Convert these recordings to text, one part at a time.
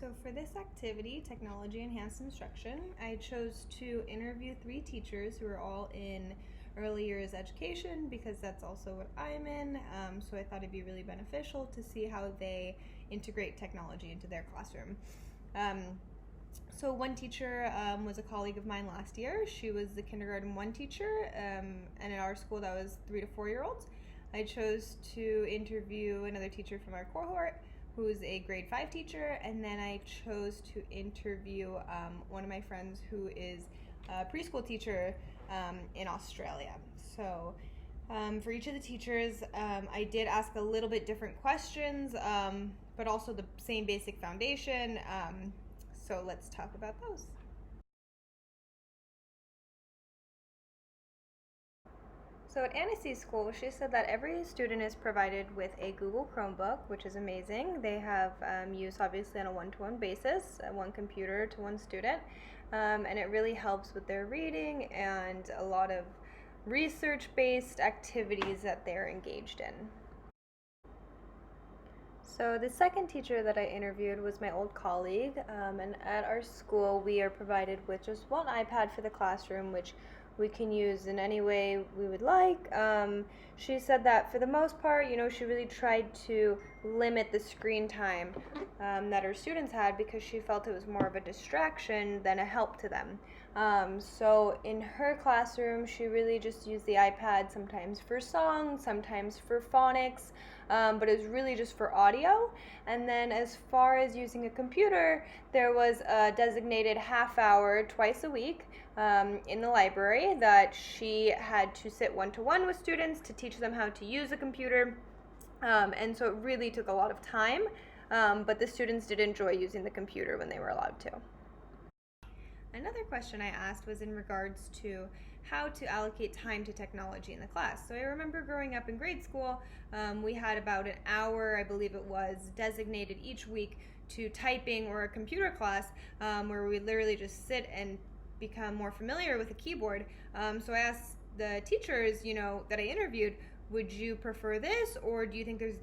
So for this activity, Technology Enhanced Instruction, I chose to interview 3 teachers who are all in early years education because that's also what I'm in. So I thought it'd be really beneficial to see how they integrate technology into their classroom. So one teacher was a colleague of mine last year. She was the kindergarten 1 teacher, and at our school that was 3 to 4 year olds. I chose to interview another teacher from our cohort who's a grade 5 teacher, and then I chose to interview one of my friends who is a preschool teacher in Australia. So for each of the teachers, I did ask a little bit different questions, but also the same basic foundation. So let's talk about those. So at Annecy's school, she said that every student is provided with a Google Chromebook, which is amazing. They have use obviously on a one-to-one basis, one computer to one student, and it really helps with their reading and a lot of research-based activities that they're engaged in. So the second teacher that I interviewed was my old colleague, and at our school we are provided with just one iPad for the classroom, which we can use in any way we would like. She said that for the most part, she really tried to limit the screen time that her students had because she felt it was more of a distraction than a help to them. So in her classroom, she really just used the iPad sometimes for song, sometimes for phonics, but it was really just for audio. And then as far as using a computer, there was a designated half hour twice a week in the library that she had to sit one-to-one with students to teach them how to use a computer. And so it really took a lot of time, but the students did enjoy using the computer when they were allowed to. Another question I asked was in regards to how to allocate time to technology in the class. So I remember growing up in grade school, we had about an hour, I believe it was, designated each week to typing or a computer class where we literally just sit and become more familiar with a keyboard. So I asked the teachers, that I interviewed, would you prefer this, or do you think there's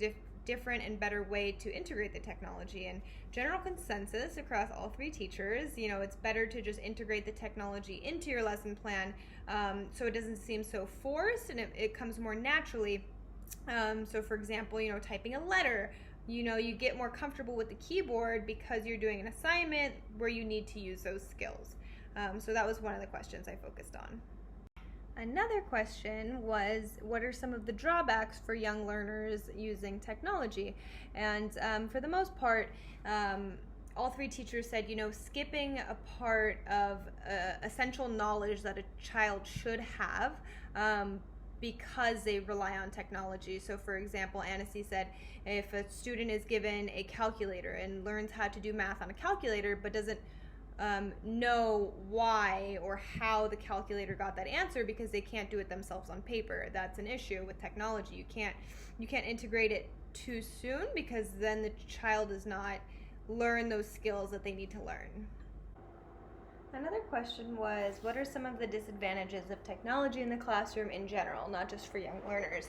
different and better way to integrate the technology? And general consensus across all 3 teachers, it's better to just integrate the technology into your lesson plan so it doesn't seem so forced and it comes more naturally. So for example, typing a letter, you get more comfortable with the keyboard because you're doing an assignment where you need to use those skills. So that was one of the questions I focused on. Another question was, what are some of the drawbacks for young learners using technology? And for the most part, all 3 teachers said, skipping a part of essential knowledge that a child should have because they rely on technology. So for example, Annecy said, if a student is given a calculator and learns how to do math on a calculator but doesn't know why or how the calculator got that answer because they can't do it themselves on paper. That's an issue with technology. You can't integrate it too soon because then the child does not learn those skills that they need to learn. Another question was, what are some of the disadvantages of technology in the classroom in general, not just for young learners?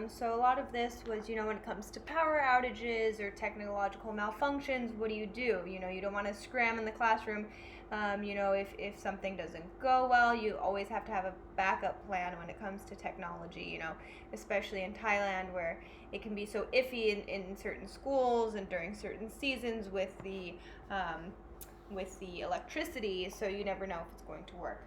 So a lot of this was, when it comes to power outages or technological malfunctions, what do? You don't want to scram in the classroom. If something doesn't go well, you always have to have a backup plan when it comes to technology, especially in Thailand where it can be so iffy in certain schools and during certain seasons with the electricity, so you never know if it's going to work.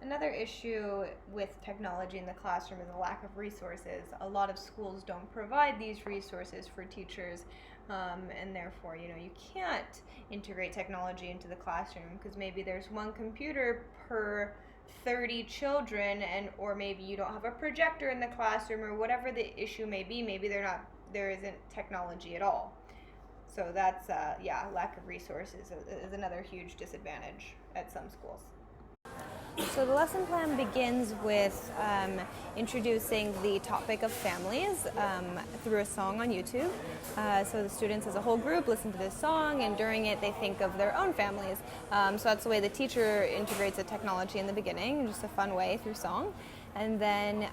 Another issue with technology in the classroom is a lack of resources. A lot of schools don't provide these resources for teachers, and therefore, you can't integrate technology into the classroom because maybe there's one computer per 30 children, or maybe you don't have a projector in the classroom, or whatever the issue may be. Maybe there isn't technology at all. So that's, lack of resources is another huge disadvantage at some schools. So the lesson plan begins with introducing the topic of families through a song on YouTube. So the students as a whole group listen to this song, and during it they think of their own families. So that's the way the teacher integrates the technology in the beginning, just a fun way through song. And then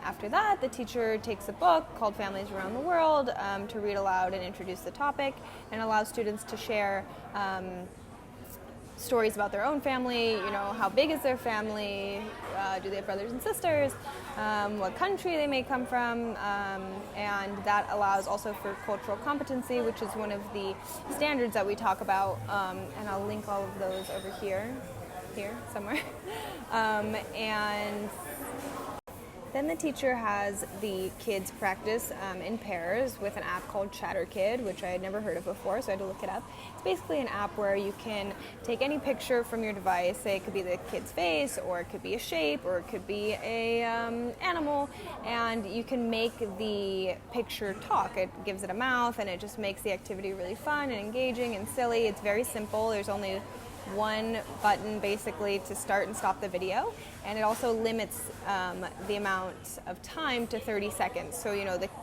after that, the teacher takes a book called Families Around the World to read aloud and introduce the topic, and allow students to share stories about their own family, how big is their family, do they have brothers and sisters, what country they may come from, and that allows also for cultural competency, which is one of the standards that we talk about, and I'll link all of those over here somewhere. And then the teacher has the kids practice in pairs with an app called ChatterKid, which I had never heard of before, so I had to look it up. It's basically an app where you can take any picture from your device, say it could be the kid's face, or it could be a shape, or it could be a animal, and you can make the picture talk. It gives it a mouth, and it just makes the activity really fun and engaging and silly. It's very simple. There's only one button basically to start and stop the video, and it also limits the amount of time to 30 seconds. So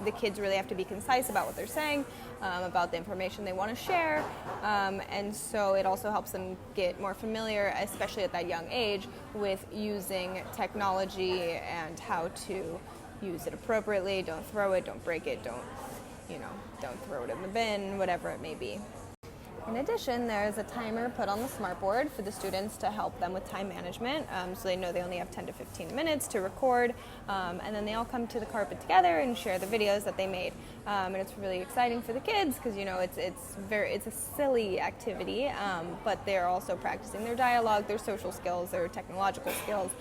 the kids really have to be concise about what they're saying, about the information they want to share, and so it also helps them get more familiar, especially at that young age, with using technology and how to use it appropriately. Don't throw it, don't break it, don't throw it in the bin, whatever it may be. In addition, there's a timer put on the smartboard for the students to help them with time management, so they know they only have 10 to 15 minutes to record, and then they all come to the carpet together and share the videos that they made. And it's really exciting for the kids because it's a silly activity, but they're also practicing their dialogue, their social skills, their technological skills,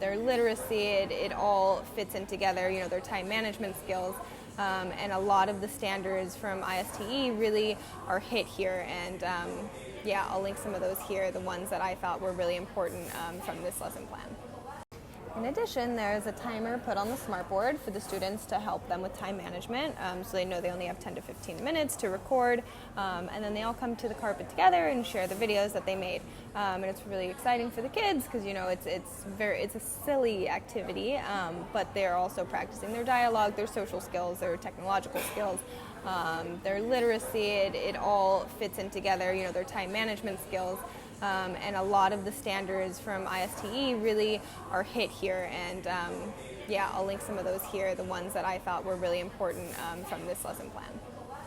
their literacy. It all fits in together. Their time management skills. And a lot of the standards from ISTE really are hit here, and I'll link some of those here, the ones that I thought were really important from this lesson plan. In addition, there's a timer put on the smartboard for the students to help them with time management, so they know they only have 10 to 15 minutes to record, and then they all come to the carpet together and share the videos that they made. And it's really exciting for the kids because it's a silly activity, but they're also practicing their dialogue, their social skills, their technological skills, their literacy. It all fits in together. Their time management skills. And a lot of the standards from ISTE really are hit here, and I'll link some of those here, the ones that I thought were really important from this lesson plan.